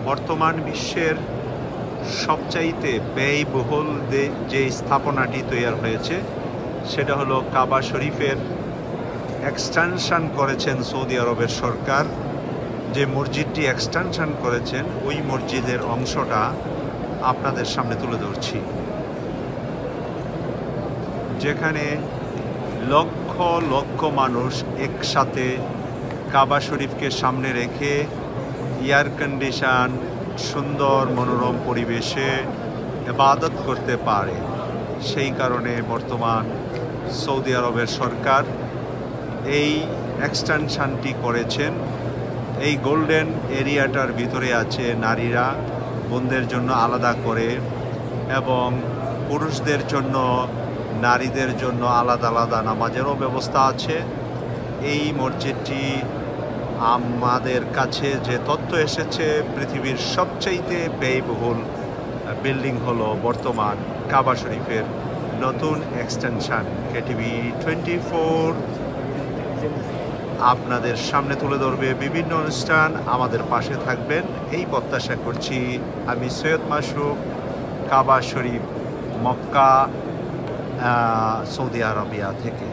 বর্তমান বিশ্বের সবচাইতে ব্যয়বহুল যে স্থাপনাটি তৈরি হয়েছে সেটা হলো কাবা শরীফের এক্সটেনশন করেছেন সৌদি আরবের সরকার। যে মসজিদটি এক্সটেনশন করেছেন ওই মসজিদের অংশটা আপনাদের সামনে তুলে ধরছি, যেখানে লক্ষ লক্ষ মানুষ একসাথে কাবা শরীফকে সামনে রেখে এয়ার কন্ডিশন সুন্দর মনোরম পরিবেশে ইবাদত করতে পারে। সেই কারণে বর্তমান সৌদি আরবের সরকার এই এক্সটেনশনটি করেছেন। এই গোল্ডেন এরিয়াটার ভিতরে আছে নারীরা বোনদের জন্য আলাদা করে এবং পুরুষদের জন্য নারীদের জন্য আলাদা আলাদা নামাজেরও ব্যবস্থা আছে। এই মসজিদটি আমাদের কাছে যে তথ্য এসেছে পৃথিবীর সবচাইতে ব্যয়বহুল বিল্ডিং হলো বর্তমান কাবা শরীফের নতুন এক্সটেনশন। কেটিভি 24 আপনাদের সামনে তুলে ধরবে বিভিন্ন অনুষ্ঠান। আমাদের পাশে থাকবেন এই প্রত্যাশা করছি। আমি সৈয়দ মাসুক, কাবা শরীফ, মক্কা, সৌদি আরবিয়া থেকে।